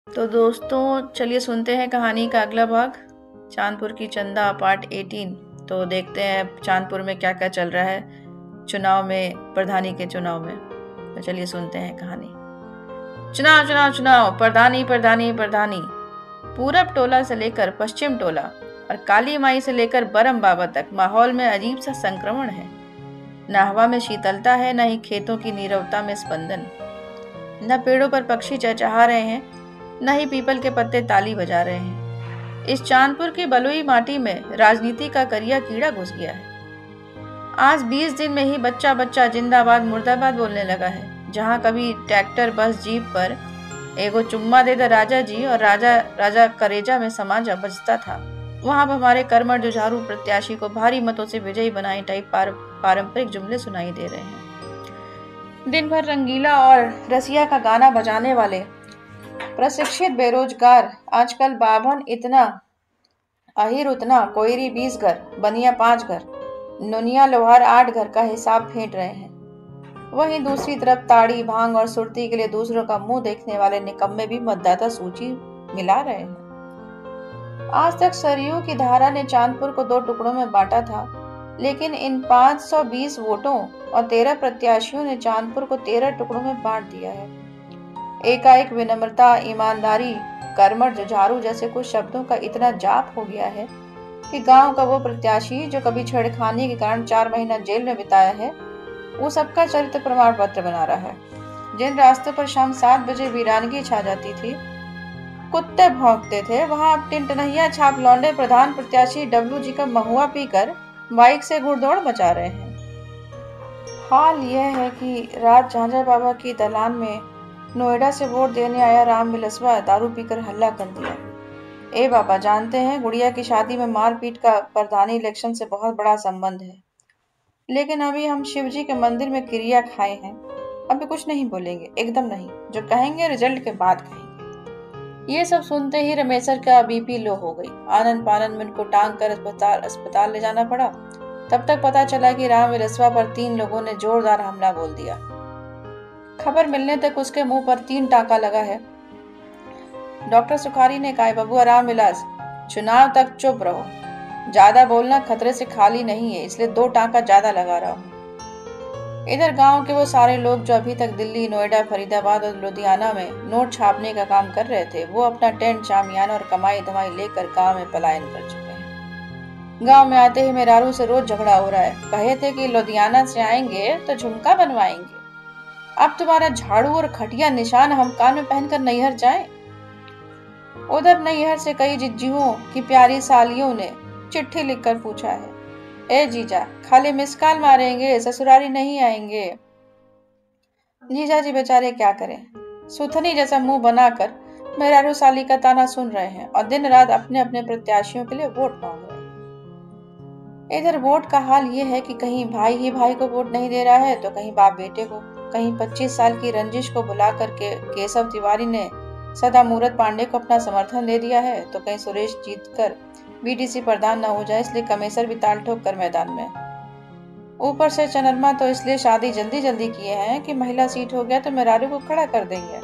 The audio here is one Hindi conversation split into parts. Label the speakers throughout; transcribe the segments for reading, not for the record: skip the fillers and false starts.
Speaker 1: तो दोस्तों चलिए सुनते हैं कहानी का अगला भाग, चांदपुर की चंदा पार्ट 18। तो देखते हैं चांदपुर में क्या क्या चल रहा है चुनाव में, प्रधानी के चुनाव में। तो चलिए सुनते हैं कहानी। चुनाव चुनाव चुनाव, प्रधानी प्रधानी प्रधानी। पूरब टोला से लेकर पश्चिम टोला और काली माई से लेकर बरम बाबा तक माहौल में अजीब सा संक्रमण है। न हवा में शीतलता है, न ही खेतों की नीरवता में स्पंदन। न पेड़ों पर पक्षी चहचहा रहे हैं, न ही पीपल के पत्ते ताली बजा रहे हैं। इस चांदपुर की बलुई माटी में राजनीति का करिया कीड़ा घुस गया है। आज 20 दिन में ही बच्चा बच्चा जिंदाबाद मुर्दाबाद बोलने लगा है। जहाँ कभी ट्रैक्टर बस जीप पर एगो चुम्मा दे दे राजा जी और राजा राजा करेजा में समाजा बजता था, वहां अब हमारे कर्मठ जुझारू प्रत्याशी को भारी मतों से विजयी बनाए टाइप पारंपरिक जुमले सुनाई दे रहे हैं। दिन भर रंगीला और रसिया का गाना बजाने वाले प्रशिक्षित बेरोजगार आजकल बाभन इतना, अहिर उतना, कोयरी 20 घर, बनिया 5 घर, नुनिया लोहार 8 घर का हिसाब फेंट रहे हैं। वहीं दूसरी तरफ ताड़ी भांग और सुरती के लिए दूसरों का मुंह देखने वाले निकम्मे भी मतदाता सूची मिला रहे हैं। आज तक सरयू की धारा ने चांदपुर को 2 टुकड़ों में बांटा था, लेकिन इन 520 वोटों और 13 प्रत्याशियों ने चांदपुर को 13 टुकड़ों में बांट दिया है। एकाएक विनम्रता, ईमानदारी, कर्मठ, जुझारू जैसे कुछ शब्दों का इतना जाप हो गया है कि गांव का वो प्रत्याशी जो कभी छेड़खानी के कारण 4 महीना जेल में बिताया है, वो सबका चरित्र प्रमाण पत्र बना रहा है। जिन रास्तों पर शाम 7 बजे वीरानगी छा जाती थी, कुत्ते भौंकते थे, वहां अब टिनटनहिया छाप लौंडे प्रधान प्रत्याशी डब्लू जी का महुआ पीकर बाइक से घुड़दौड़ मचा रहे हैं। हाल यह है कि रात झांझा बाबा की दलान में नोएडा से वोट देने आया राम बिलसवा दारू पीकर हल्ला कर दिया। ए बाबा, जानते हैं गुड़िया की शादी में मारपीट का प्रधानी इलेक्शन से बहुत बड़ा संबंध है, लेकिन अभी हम शिव जी के मंदिर में क्रिया खाए हैं, अभी कुछ नहीं बोलेंगे, एकदम नहीं। जो कहेंगे रिजल्ट के बाद कहेंगे। ये सब सुनते ही रमेशर का बीपी लो हो गई। आनंद पानंद में उनको टांग कर अस्पताल ले जाना पड़ा। तब तक पता चला कि राम बिलसवा पर 3 लोगों ने जोरदार हमला बोल दिया। खबर मिलने तक उसके मुंह पर 3 टांका लगा है। डॉक्टर सुखारी ने कहा, बबुआ राम विलास, चुनाव तक चुप रहो, ज्यादा बोलना खतरे से खाली नहीं है, इसलिए 2 टांका ज्यादा लगा रहा हूँ। इधर गांव के वो सारे लोग जो अभी तक दिल्ली, नोएडा, फरीदाबाद और लुधियाना में नोट छापने का काम कर रहे थे, वो अपना टेंट, शामियाना और कमाई धमाई लेकर गांव में पलायन कर चुके हैं। गांव में आते ही मेहरारू से रोज झगड़ा हो रहा है। कहे थे कि लुधियाना से आएंगे तो झुमका बनवाएंगे, अब तुम्हारा झाड़ू और खटिया निशान हम कान में पहनकर नैहर जाएं। उधर नैहर से कई जिज्जियों की प्यारी सालियों ने चिट्ठी लिखकर पूछा है, ए जीजा, खाली मिस कॉल मारेंगे, ससुरारी नहीं आएंगे। जीजा जी बेचारे क्या करें, सुथनी जैसा मुंह बनाकर मेहरारू साली का ताना सुन रहे हैं और दिन रात अपने अपने प्रत्याशियों के लिए वोट मांग रहे हैं। इधर वोट का हाल ये है कि कहीं भाई ही भाई को वोट नहीं दे रहा है, तो कहीं बाप बेटे को। कहीं 25 साल की रंजिश को बुला करके केशव तिवारी ने सदा मूरत पांडे को अपना समर्थन दे दिया है, तो कहीं सुरेश जीतकर बीडीसी प्रधान न हो जाए इसलिए कमेसर भी ताल ठोक कर मैदान में। ऊपर से चनरमा तो इसलिए शादी जल्दी जल्दी किए हैं कि महिला सीट हो गया तो मेहरारू को खड़ा कर देंगे।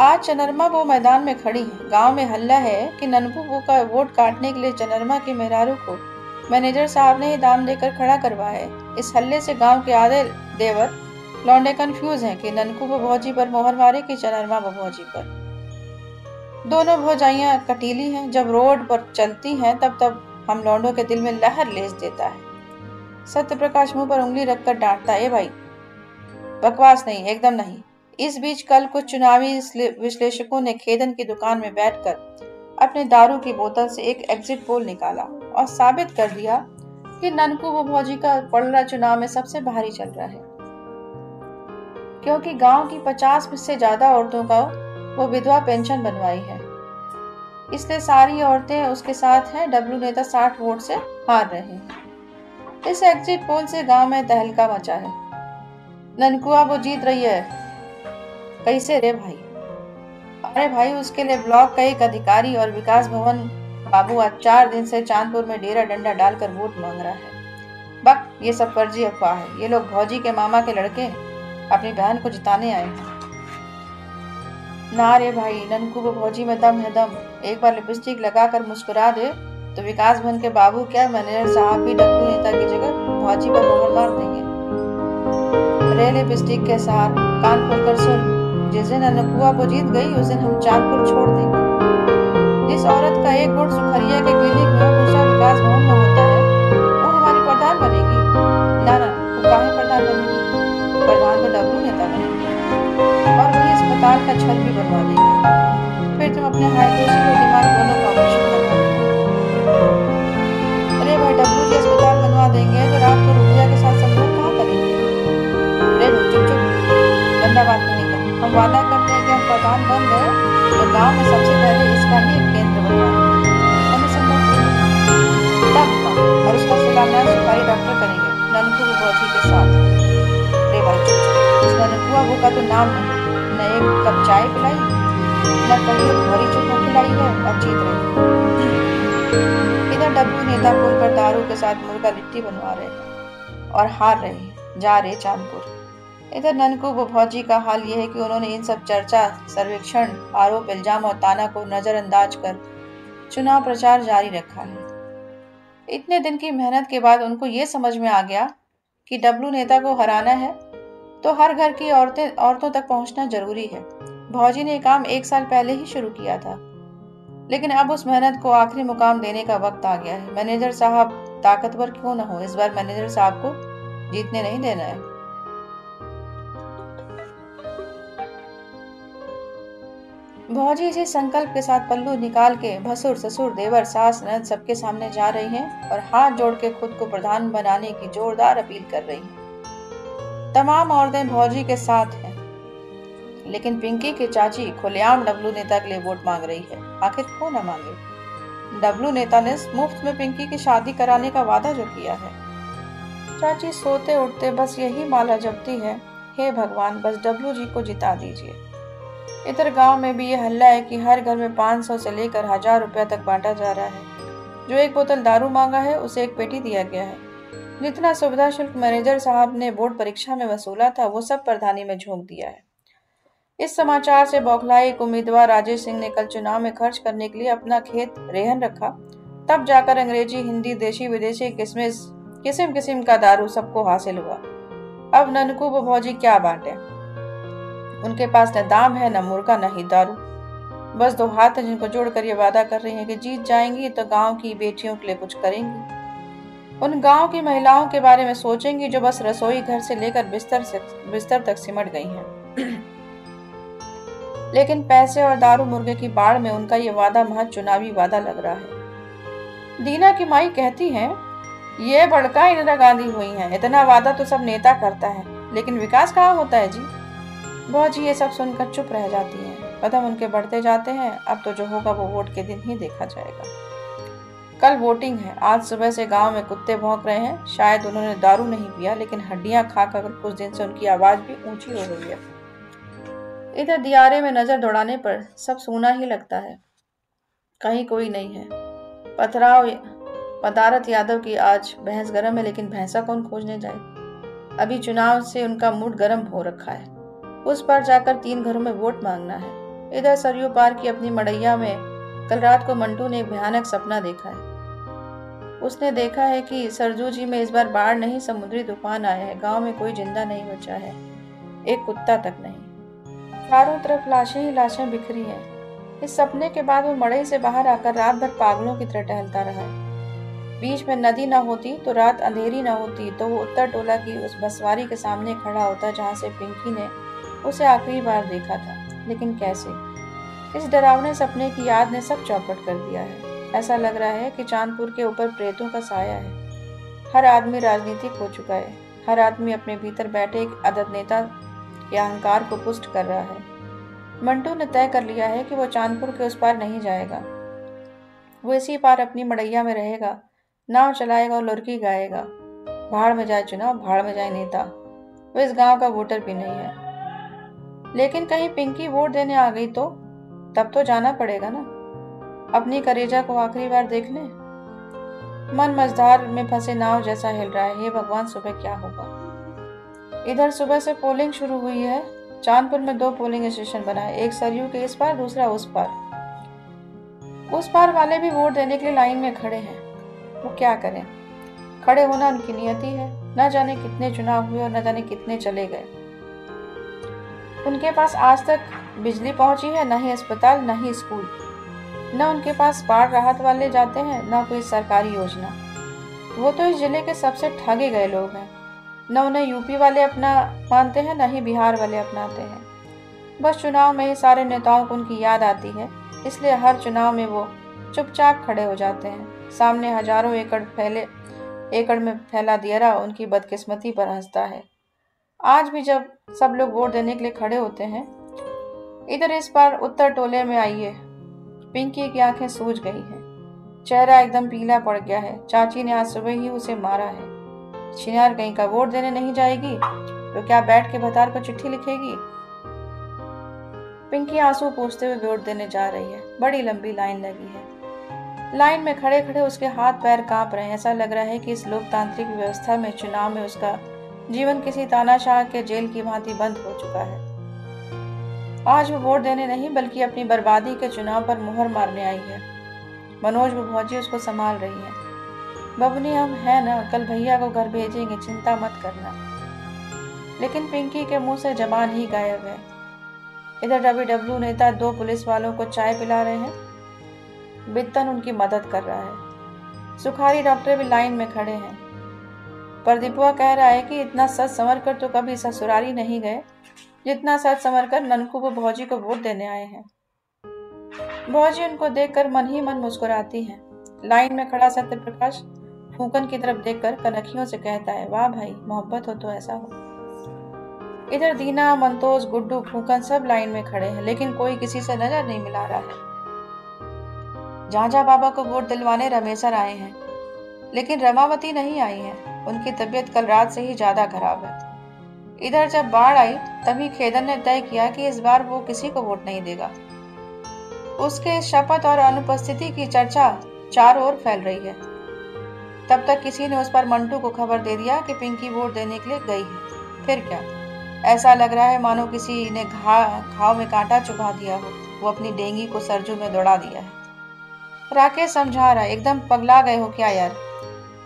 Speaker 1: आज चनरमा वो मैदान में खड़ी है। गांव में हल्ला है कि ननपू वो का वोट काटने के लिए चनरमा की मेहरारू को मैनेजर साहब ने ही दाम देकर खड़ा करवाया है। इस हल्ले से गांव के आधे देवर लौंडे कंफ्यूज हैं कि ननकू वो भौजी पर मोहर मारे कि चनरमा वो भौजी पर। दोनों भौजाइयां कटीली हैं, जब रोड पर चलती हैं तब तब हम लौंडों के दिल में लहर लेस देता है। सत्य प्रकाश मुंह पर उंगली रखकर डांटता है, भाई बकवास नहीं, एकदम नहीं। इस बीच कल कुछ चुनावी विश्लेषकों ने खेदन की दुकान में बैठकर अपने दारू की बोतल से एक एग्जिट पोल निकाला और साबित कर दिया कि ननकू वो भौजी का पड़ला चुनाव में सबसे भारी चल रहा है, क्योंकि गांव की 50 से ज्यादा औरतों का वो विधवा पेंशन बनवाई है, इसलिए सारी औरतें उसके साथ हैं। डब्लू नेता 60 वोट से हार रहे हैं। इस एग्जिट पोल से गांव में तहलका मचा है। ननकुआ वो जीत रही है। कैसे रे भाई? अरे भाई, उसके लिए ब्लॉक का एक अधिकारी और विकास भवन बाबू आज 4 दिन से चांदपुर में डेरा डंडा डालकर वोट मांग रहा है। बक, ये सब फर्जी अफवाह है। ये लोग भौजी के मामा के लड़के अपनी बहन को जिताने आए हैं। ना रे भाई, ननकू वो भौजी में दम है दम। एक बार लिपस्टिक लगाकर मुस्कुरा दे तो विकास भवन के बाबू क्या मैनेजर साहब भी डब्लू नेता की जगह भौजी पर मोहर मार देंगे। रे लिपस्टिक के साथ कान खोलकर सुन, जिस दिन ननकुआ वो जीत गई उस दिन हम चांदपुर छोड़ देंगे। जिस औरत का एक गुट सुखरिया के क्लिनिक में और दूसरा विकास भवन में होता है वो हमारी प्रधान बनेगी। ना ना, वो काहे प्रधान बनेगी? प्रधान तो डब्लू नेता बनेगी और वही अस्पताल का छल भी बनवा देंगे। फिर तुम अपने हाइड्रोसिल और दिमाग दोनों का ऑपरेशन करवा देना। अरे भाई, डब्लू जी अस्पताल बनवा देंगे तो रात को रुपया के साथ सब लोग कहाँ करेंगे? अरे भाई चुप चुप, गंदा बात नहीं कर। हम वादा करते हैं कि हम प्रधान बन गए तो गांव में सबसे पहले इसका ही एक केंद्र बनवाएंगे, संभव तब का, और उसका शिलान्यास सुखारी डॉक्टर करेंगे ननकू बुबौजी के साथ। रे भाई चुप चुप, उस ननकुआ बू का तो नाम नहीं, न एक कप चाय पिलाई, न कभी भरी चुप खिलाई है और जीत रही। इधर डब्लू नेता पुल पर दारू के साथ मुर्गा लिट्टी बनवा रहे हैं और हार रहे हैं, जा रहे चांदपुर। इधर ननकू भौजी का हाल यह है कि उन्होंने इन सब चर्चा, सर्वेक्षण, आरोप, इल्जाम और ताना को नजरअंदाज कर चुनाव प्रचार जारी रखा है। इतने दिन की मेहनत के बाद उनको ये समझ में आ गया कि डब्लू नेता को हराना है तो हर घर की औरतों तक पहुंचना जरूरी है। भौजी ने काम 1 साल पहले ही शुरू किया था, लेकिन अब उस मेहनत को आखिरी मुकाम देने का वक्त आ गया है। मैनेजर साहब ताकतवर क्यों न हो, इस बार मैनेजर साहब को जीतने नहीं देना है। भौजी इसी संकल्प के साथ पल्लू निकाल के भसुर, ससुर, देवर, सास, ननद सबके सामने जा रही हैं और हाथ जोड़ के खुद को प्रधान बनाने की जोरदार अपील कर रही हैं। तमाम औरतें भौजी के साथ हैं, लेकिन पिंकी की चाची खुलेआम डब्लू नेता के लिए वोट मांग रही है। आखिर क्यों न मांगे? डब्लू नेता ने मुफ्त में पिंकी की शादी कराने का वादा जो किया है। चाची सोते उठते बस यही माला जपती है, हे भगवान बस डब्लू जी को जिता दीजिए। इधर गांव में भी ये हल्ला है कि हर घर में 500 से लेकर 1000 रुपया तक बांटा जा रहा है। जो एक बोतल दारू मांगा है उसे एक पेटी दिया गया है। जितना सुविधा शुल्क मैनेजर साहब ने बोर्ड परीक्षा में वसूला था वो सब प्रधानी में झोंक दिया है। इस समाचार से बौखलाए एक उम्मीदवार राजेश सिंह ने कल चुनाव में खर्च करने के लिए अपना खेत रेहन रखा। तब जाकर अंग्रेजी, हिंदी, देशी विदेशी किस्म किस्म का दारू सबको हासिल हुआ। अब ननकू भौजी क्या बांटे? उनके पास न दाम है, न मुर्गा, न ही दारू। बस 2 हाथ हैं जिनको जोड़कर ये वादा कर रही हैं कि जीत जाएंगी तो गांव की बेटियों के लिए कुछ करेंगी। उन गांव की महिलाओं के बारे में सोचेंगी जो बस रसोई घर से लेकर बिस्तर तक सिमट गई हैं। लेकिन पैसे और दारू मुर्गे की बाढ़ में उनका ये वादा महज चुनावी वादा लग रहा है। दीना की माई कहती है, ये बड़का इंदिरा गांधी हुई हैं, इतना वादा तो सब नेता करता है, लेकिन विकास कहाँ होता है जी? भौजी ये सब सुनकर चुप रह जाती हैं। कदम उनके बढ़ते जाते हैं। अब तो जो होगा वो वोट के दिन ही देखा जाएगा। कल वोटिंग है। आज सुबह से गांव में कुत्ते भौंक रहे हैं। शायद उन्होंने दारू नहीं पिया, लेकिन हड्डियां खाकर कुछ दिन से उनकी आवाज भी ऊंची हो गई है। इधर दियारे में नजर दौड़ाने पर सब सूना ही लगता है, कहीं कोई नहीं है। पदारथ यादव की आज भैंस गर्म है, लेकिन भैंसा कौन खोजने जाए? अभी चुनाव से उनका मूड गर्म हो रखा है। उस पर जाकर 3 घरों में वोट मांगना है। इधर सरयू पार की अपनी मड़ैया में कल रात को मंटू ने एक भयानक सपना देखा है। उसने देखा है कि सरजू जी में इस बार बाढ़ नहीं, समुद्री तूफान आया है। गांव में कोई जिंदा नहीं बचा है, एक कुत्ता तक नहीं। चारों तरफ लाशें ही लाशें बिखरी हैं। इस सपने के बाद वो मड़ई से बाहर आकर रात भर पागलों की तरह टहलता रहा है। बीच में नदी न होती तो रात अंधेरी न होती तो वो उत्तर टोला की उस बसवारी के सामने खड़ा होता जहां से पिंकी ने उसे आखिरी बार देखा था। लेकिन कैसे? इस डरावने सपने की याद ने सब चौपट कर दिया है। ऐसा लग रहा है कि चांदपुर के ऊपर प्रेतों का साया है। हर आदमी राजनीतिक हो चुका है। हर आदमी अपने भीतर बैठे एक अदद नेता के अहंकार को पुष्ट कर रहा है। मंटू ने तय कर लिया है कि वो चांदपुर के उस पार नहीं जाएगा। वो इसी पार अपनी मड़ैया में रहेगा, नाव चलाएगा और लुरकी गाएगा। भाड़ में जाए चुनाव, भाड़ में जाए नेता। वो इस गांव का वोटर भी नहीं है। लेकिन कहीं पिंकी वोट देने आ गई तो तब तो जाना पड़ेगा ना। अपनी करेजा को आखिरी बार देख ले। मन मझधार में फंसे नाव जैसा हिल रहा है। हे भगवान, सुबह क्या होगा? इधर सुबह से पोलिंग शुरू हुई है। चांदपुर में 2 पोलिंग स्टेशन बनाए, एक सरयू के इस पार, दूसरा उस पार। उस पार वाले भी वोट देने के लिए लाइन में खड़े हैं। वो क्या करें, खड़े होना उनकी नियति है। न जाने कितने चुनाव हुए और न जाने कितने चले गए। उनके पास आज तक बिजली पहुंची है, न ही अस्पताल, न ही स्कूल। न उनके पास बाढ़ राहत वाले जाते हैं, न कोई सरकारी योजना। वो तो इस जिले के सबसे ठगे गए लोग हैं। न उन्हें यूपी वाले अपना मानते हैं, न ही बिहार वाले अपनाते हैं। बस चुनाव में ही सारे नेताओं को उनकी याद आती है, इसलिए हर चुनाव में वो चुपचाप खड़े हो जाते हैं। सामने हजारों एकड़ में फैला दियरा उनकी बदकिस्मती पर हंसता है। आज भी जब सब लोग वोट देने के लिए खड़े होते हैं, इधर इस बार उत्तर टोले में आइए। पिंकी की आंखें सूज गई हैं, चेहरा एकदम पीला पड़ गया है। चाची ने आज सुबह ही उसे मारा है। छिनार कहीं का, वोट देने नहीं जाएगी तो क्या बैठ के भतार को चिट्ठी लिखेगी? पिंकी आंसू पोंछते हुए वोट देने जा रही है। बड़ी लंबी लाइन लगी है। लाइन में खड़े खड़े उसके हाथ पैर कांप रहे हैं। ऐसा लग रहा है कि इस लोकतांत्रिक व्यवस्था में चुनाव में उसका जीवन किसी तानाशाह के जेल की भांति बंद हो चुका है। आज वो वोट देने नहीं बल्कि अपनी बर्बादी के चुनाव पर मुहर मारने आई है। मनोज भौजी उसको संभाल रही है। बबनी, हम हैं ना, कल भैया को घर भेजेंगे, चिंता मत करना। लेकिन पिंकी के मुंह से जबान ही गायब है। इधर डब्ल्यू नेता 2 पुलिस वालों को चाय पिला रहे हैं। बित्तन उनकी मदद कर रहा है। सुखारी डॉक्टर भी लाइन में खड़े हैं। प्रदीपुआ कह रहा है कि इतना सच संवर कर तो कभी ससुरारी नहीं गए जितना सच संवर कर ननकू को भौजी को वोट देने आए हैं। भौजी उनको देखकर मन ही मन मुस्कुराती है। लाइन में खड़ा सत्य प्रकाश फूकन की तरफ देखकर कनखियों से कहता है, वाह भाई, मोहब्बत हो तो ऐसा हो। इधर दीना, मंतोज, गुड्डू, फूकन सब लाइन में खड़े हैं, लेकिन कोई किसी से नजर नहीं मिला रहा है। झांझा बाबा को वोट दिलवाने रमेसर आए हैं, लेकिन रमावती नहीं आई है। उनकी तबीयत कल रात से ही ज्यादा खराब है। इधर जब बाढ़ आई तभी खेदन ने तय किया कि इस बार वो किसी को वोट नहीं देगा। उसके शपथ और अनुपस्थिति की चर्चा चारों ओर फैल रही है। तब तक किसी ने उस पर मंटू को खबर दे दिया कि पिंकी वोट देने के लिए गई है। फिर क्या, ऐसा लग रहा है मानो किसी ने घाव में कांटा चुभा दिया हो। वो अपनी डेंगी को सरजू में दौड़ा दिया है। राकेश समझा रहा है, एकदम पगला गए हो क्या यार?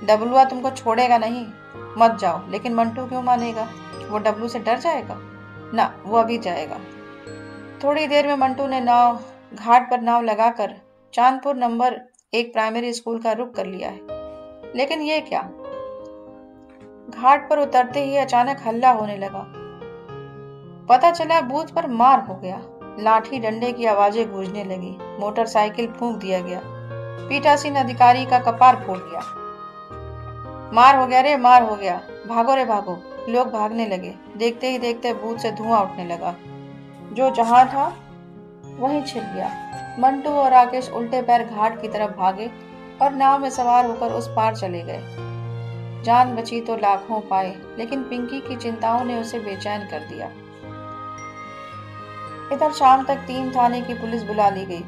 Speaker 1: डबलुआ तुमको छोड़ेगा नहीं, मत जाओ। लेकिन मंटू क्यों मानेगा? वो डब्लू से डर जाएगा ना, वो अभी जाएगा। थोड़ी देर में मंटू ने घाट पर नाव लगाकर चांदपुर नंबर 1 प्राइमरी स्कूल का रुख कर लिया है। लेकिन ये क्या, घाट पर उतरते ही अचानक हल्ला होने लगा। पता चला बूथ पर मार हो गया। लाठी डंडे की आवाजें गूंजने लगी। मोटरसाइकिल फूंक दिया गया। पीठासीन अधिकारी का कपार फूट गया। मार हो गया रे, मार हो गया, भागो रे भागो। लोग भागने लगे। देखते ही देखते बूथ से धुआं उठने लगा। जो जहां था वहीं छिप गया। मंटू और राकेश उल्टे पैर घाट की तरफ भागे और नाव में सवार होकर उस पार चले गए। जान बची तो लाखों पाए, लेकिन पिंकी की चिंताओं ने उसे बेचैन कर दिया। इधर शाम तक 3 थाने की पुलिस बुला ली गई,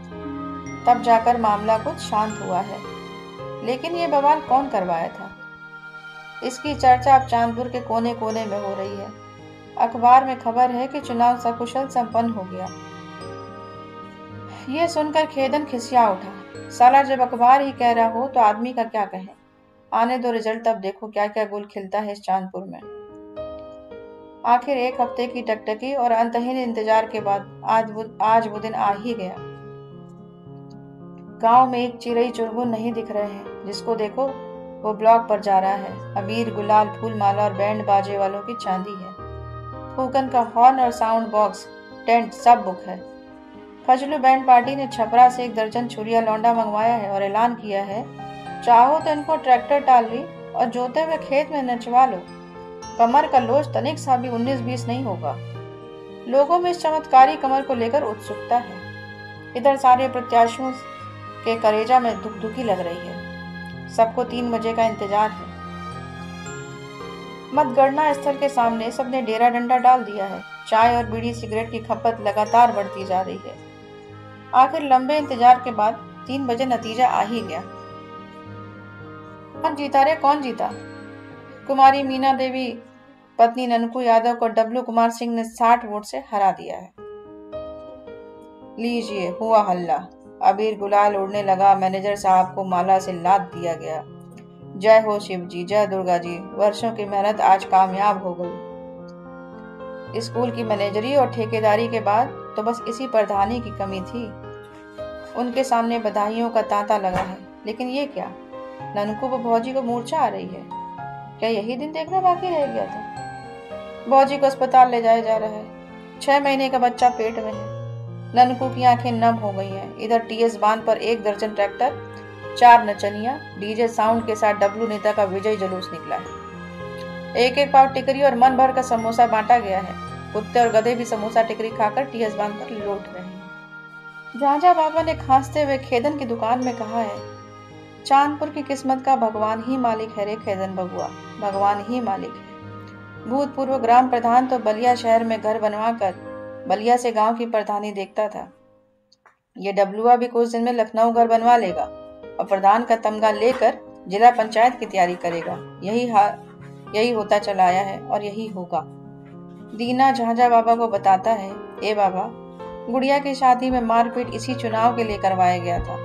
Speaker 1: तब जाकर मामला कुछ शांत हुआ है। लेकिन ये बवाल कौन करवाया था, इसकी चर्चा अब चांदपुर के कोने कोने में हो रही है। अखबार में खबर है कि चुनाव सकुशल संपन्न हो गया। ये सुनकर खेदन खिसिया उठा। साला, जब अखबार ही कह रहा हो तो आदमी का क्या कहे। आने दो रिजल्ट, तब देखो क्या क्या गुल खिलता है इस चांदपुर में। आखिर 1 हफ्ते की टकटकी और अंतहीन इंतजार के बाद आज वो दिन आ ही गया। गांव में एक चिड़ई चुनमुन नहीं दिख रहे हैं। जिसको देखो वो ब्लॉक पर जा रहा है। अबीर, गुलाल, फूल माला और बैंड बाजे वालों की चांदी है। फूकन का हॉर्न और साउंड बॉक्स, टेंट सब बुक है। फजलू बैंड पार्टी ने छपरा से 1 दर्जन छुरिया लौंडा मंगवाया है और ऐलान किया है, चाहो तो इनको ट्रैक्टर टाली और जोते हुए खेत में नचवा लो। कमर का लोच तनिक सा भी 19-20 नहीं होगा। लोगों में इस चमत्कारी कमर को लेकर उत्सुकता है। इधर सारे प्रत्याशियों के करेजा में दुखी लग रही है। सबको 3 बजे का इंतजार है। मतगणना स्थल के सामने सबने डेरा डंडा डाल दिया है। चाय और बीड़ी सिगरेट की खपत लगातार बढ़ती जा रही है। आखिर लंबे इंतजार के बाद 3 बजे नतीजा आ ही गया। कौन जीता रे, कौन जीता? कुमारी मीना देवी पत्नी ननकू यादव को डब्लू कुमार सिंह ने 60 वोट से हरा दिया है। लीजिए, हुआ हल्ला, अबीर गुलाल उड़ने लगा, मैनेजर साहब को माला से लाद दिया गया। जय हो शिव जी, जय दुर्गा जी, वर्षों की मेहनत आज कामयाब हो गई। स्कूल की मैनेजरी और ठेकेदारी के बाद तो बस इसी प्रधानी की कमी थी। उनके सामने बधाइयों का तांता लगा है, लेकिन ये क्या, ननकू व भौजी को मूर्छा आ रही है। क्या यही दिन देखना बाकी रह गया था? भौजी को अस्पताल ले जाया जा रहा है। 6 महीने का बच्चा पेट में है। ननकू की आंखें नम हो गई हैं। इधर टीएस बांध पर 1 दर्जन ट्रैक्टर, 4 नचनिया, डीजे साउंड के साथ डब्लू नेता का विजय जुलूस निकला है। 1-1 पाव टिकरी और मन भर का समोसा बांटा गया है। कुत्ते और गधे भी समोसा टिकरी खाकर टीएस बांध पर लौट रहे हैं। झांझा बाबा ने खांसते हुए खेदन की दुकान में कहा है, चांदपुर की किस्मत का भगवान ही मालिक है रे खेदन बबुआ, भगवान ही मालिक है। भूतपूर्व ग्राम प्रधान तो बलिया शहर में घर बनवाकर बलिया से गांव की प्रधानी देखता था। ये डब्लुआ भी कुछ दिन में लखनऊ घर बनवा लेगा और प्रधान का तमगा लेकर जिला पंचायत की तैयारी करेगा। यही होता चला आया है और यही होगा। दीना झांझा बाबा को बताता है, ए बाबा, गुड़िया की शादी में मारपीट इसी चुनाव के लिए करवाया गया था।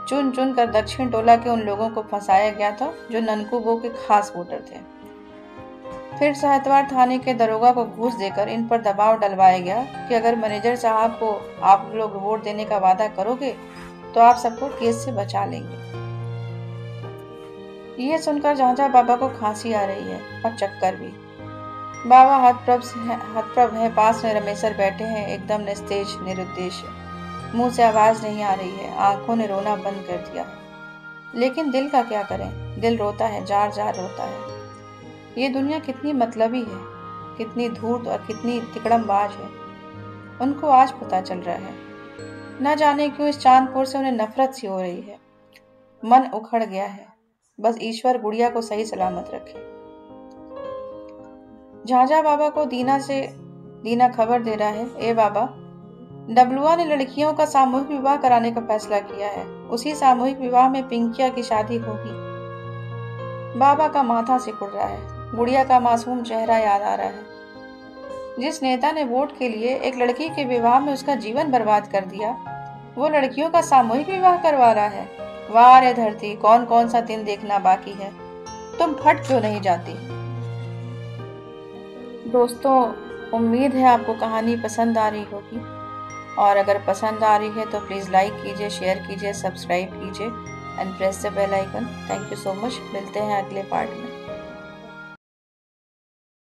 Speaker 1: चुन चुन कर दक्षिण टोला के उन लोगों को फंसाया गया था जो ननकू बो के खास वोटर थे। फिर साहित्यवार थाने के दरोगा को घूस देकर इन पर दबाव डलवाया गया कि अगर मैनेजर साहब को आप लोग वोट देने का वादा करोगे तो आप सबको केस से बचा लेंगे। ये सुनकर झांझा बाबा को खांसी आ रही है और चक्कर भी। बाबा हतप्रभ है। पास में रमेशर बैठे हैं, एकदम निस्तेज निरुद्देश। मुंह से आवाज नहीं आ रही है, आंखों ने रोना बंद कर दिया है। लेकिन दिल का क्या करें, दिल रोता है, जार जार रोता है। ये दुनिया कितनी मतलबी है, कितनी धूर्त और कितनी तिकड़मबाज है, उनको आज पता चल रहा है। न जाने क्यों इस चांदपुर से उन्हें नफरत सी हो रही है। मन उखड़ गया है। बस ईश्वर गुड़िया को सही सलामत रखे। झांझा बाबा को दीना खबर दे रहा है, ए बाबा, डब्लुआ ने लड़कियों का सामूहिक विवाह कराने का फैसला किया है। उसी सामूहिक विवाह में पिंकिया की शादी होगी। बाबा का माथा सिकुड़ रहा है। गुड़िया का मासूम चेहरा याद आ रहा है। जिस नेता ने वोट के लिए एक लड़की के विवाह में उसका जीवन बर्बाद कर दिया, वो लड़कियों का सामूहिक विवाह करवा रहा है। वाह रे धरती, कौन कौन सा दिन देखना बाकी है। तुम फट क्यों नहीं जाती? दोस्तों, उम्मीद है आपको कहानी पसंद आ रही होगी, और अगर पसंद आ रही है तो प्लीज लाइक कीजिए, शेयर कीजिए, सब्सक्राइब कीजिए and press the bell icon. Thank you so much. मिलते हैं अगले पार्ट में।